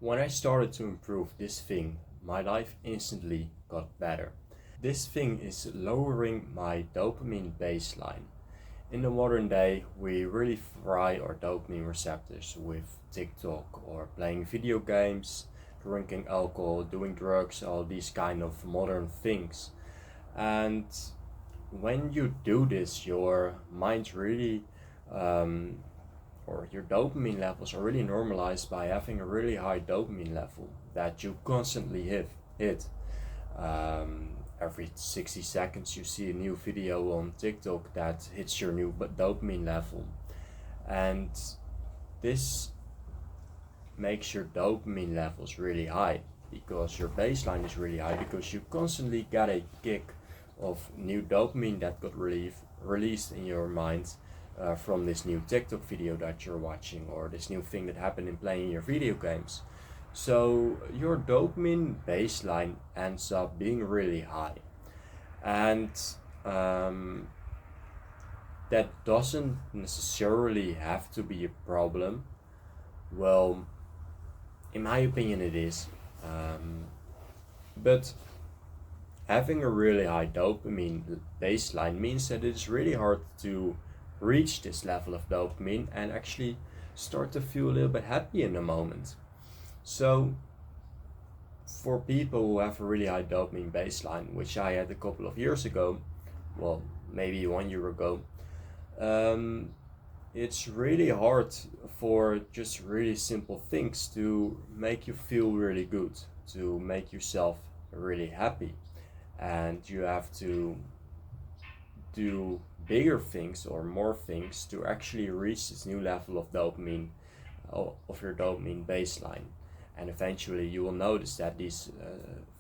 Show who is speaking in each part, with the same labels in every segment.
Speaker 1: When I started to improve this thing, my life instantly got better. This thing is lowering my dopamine baseline. In the modern day, we really fry our dopamine receptors with TikTok or playing video games, drinking alcohol, doing drugs, all these kind of modern things. And when you do this, your mind really um, or your dopamine levels are really normalized by having a really high dopamine level that you constantly hit. Every 60 seconds you see a new video on TikTok that hits your new dopamine level, and this makes your dopamine levels really high because your baseline is really high because you constantly get a kick of new dopamine that got released in your mind from this new TikTok video that you're watching or this new thing that happened in playing your video games. So your dopamine baseline ends up being really high, and um, that doesn't necessarily have to be a problem. Well, in my opinion, it is. Um, but having a really high dopamine baseline means that it is really hard to reach this level of dopamine and actually start to feel a little bit happy in the moment. So, for people who have a really high dopamine baseline, which I had a couple of years ago, well, maybe 1 year ago, um, it's really hard for just really simple things to make you feel really good, to make yourself really happy. And you have to do bigger things or more things to actually reach this new level of dopamine, of your dopamine baseline. And eventually you will notice that these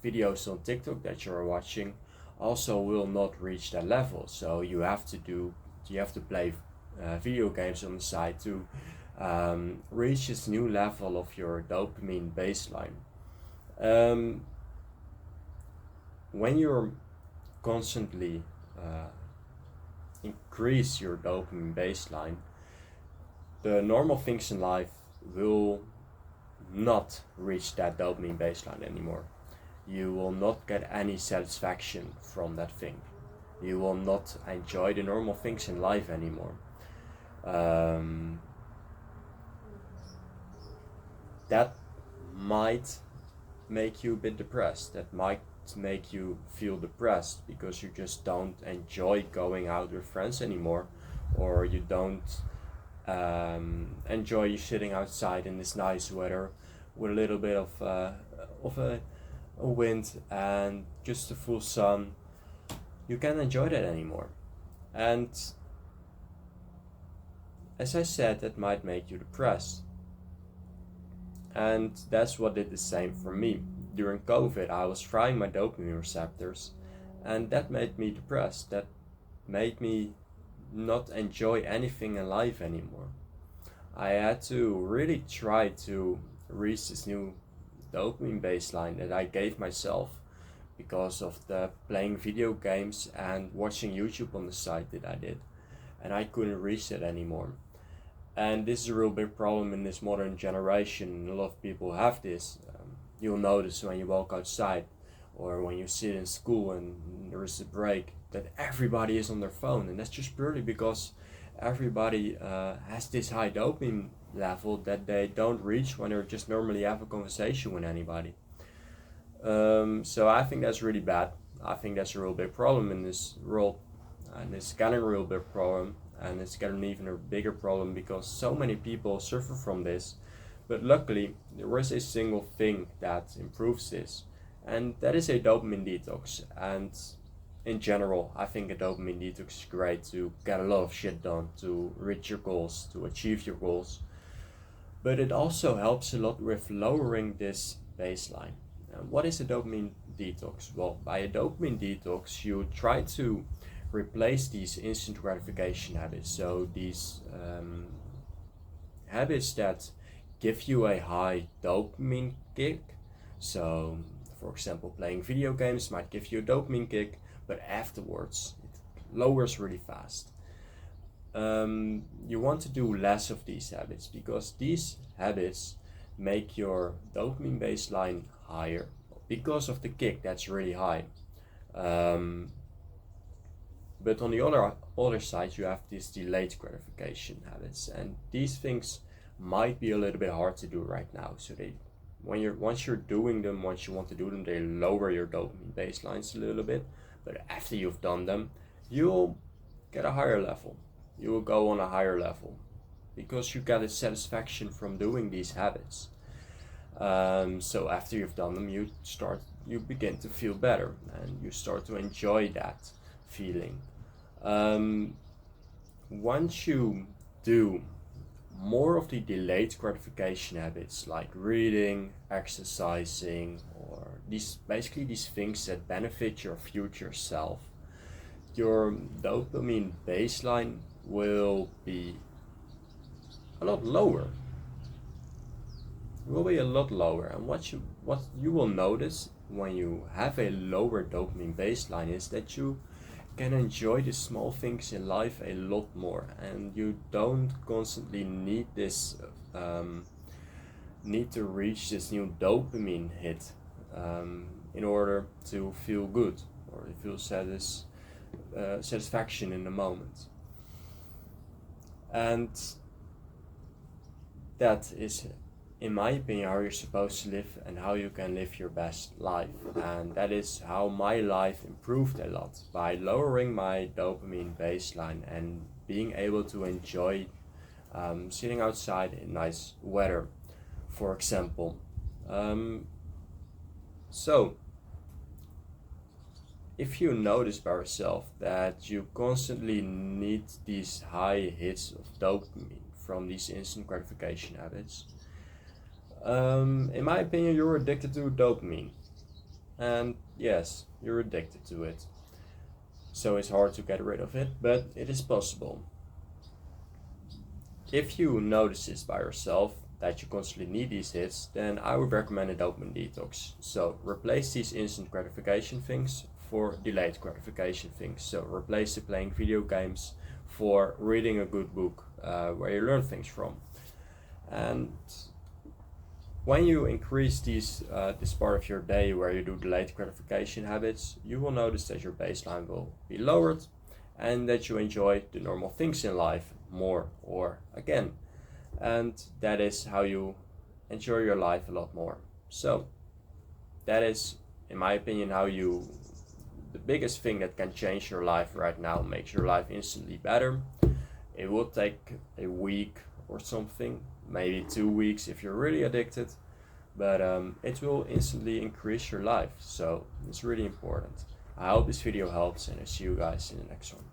Speaker 1: videos on TikTok that you're watching also will not reach that level. So you have to play video games on the side to reach this new level of your dopamine baseline. Um, when you're constantly increase your dopamine baseline, the normal things in life will not reach that dopamine baseline anymore. You will not get any satisfaction from that thing. You will not enjoy the normal things in life anymore. Um, that might make you a bit depressed. That might make you feel depressed because you just don't enjoy going out with friends anymore, or you don't enjoy sitting outside in this nice weather with a little bit of a wind and just the full sun. You can't enjoy that anymore. And as I said, that might make you depressed. And that's what did the same for me. During COVID, I was frying my dopamine receptors, and that made me depressed. That made me not enjoy anything in life anymore. I had to really try to reach this new dopamine baseline that I gave myself because of the playing video games and watching YouTube on the side that I did. And I couldn't reach it anymore. And this is a real big problem in this modern generation. A lot of people have this. You'll notice when you walk outside or when you sit in school and there is a break that everybody is on their phone, and that's just purely because everybody has this high dopamine level that they don't reach when they just normally have a conversation with anybody. So I think that's really bad. I think that's a real big problem in this world, and it's getting a real big problem, and it's getting even a bigger problem because so many people suffer from this. But luckily, there is a single thing that improves this, and that is a dopamine detox. And in general, I think a dopamine detox is great to get a lot of shit done, to reach your goals, to achieve your goals. But it also helps a lot with lowering this baseline. What is a dopamine detox? Well, by a dopamine detox, you try to replace these instant gratification habits. So these habits that give you a high dopamine kick. So, for example, playing video games might give you a dopamine kick, but afterwards it lowers really fast. You want to do less of these habits because these habits make your dopamine baseline higher because of the kick that's really high. But on the other side, you have these delayed gratification habits, and these things might be a little bit hard to do right now. So once you want to do them, they lower your dopamine baselines a little bit. But after you've done them, you'll get a higher level. You will go on a higher level because you get a satisfaction from doing these habits. So after you've done them, you begin to feel better, and you start to enjoy that feeling. Once you do more of the delayed gratification habits like reading, exercising, or these things that benefit your future self, your dopamine baseline will be a lot lower. It will be a lot lower, and what you will notice when you have a lower dopamine baseline is that you can enjoy the small things in life a lot more, and you don't constantly need to reach this new dopamine hit in order to feel good or feel satisfaction in the moment. And that is, in my opinion, how you're supposed to live and how you can live your best life. And that is how my life improved a lot, by lowering my dopamine baseline and being able to enjoy sitting outside in nice weather, for example. So if you notice by yourself that you constantly need these high hits of dopamine from these instant gratification habits, in my opinion, you're addicted to dopamine. And yes, you're addicted to it. So it's hard to get rid of it, but it is possible. If you notice this by yourself, that you constantly need these hits, then I would recommend a dopamine detox. So replace these instant gratification things for delayed gratification things. So replace the playing video games for reading a good book where you learn things from. And when you increase this part of your day where you do delayed gratification habits, you will notice that your baseline will be lowered and that you enjoy the normal things in life more or again. And that is how you enjoy your life a lot more. So that is, in my opinion, the biggest thing that can change your life right now, makes your life instantly better. It will take a week or something, maybe 2 weeks if you're really addicted, but it will instantly increase your life. So it's really important. I hope this video helps, and I'll see you guys in the next one.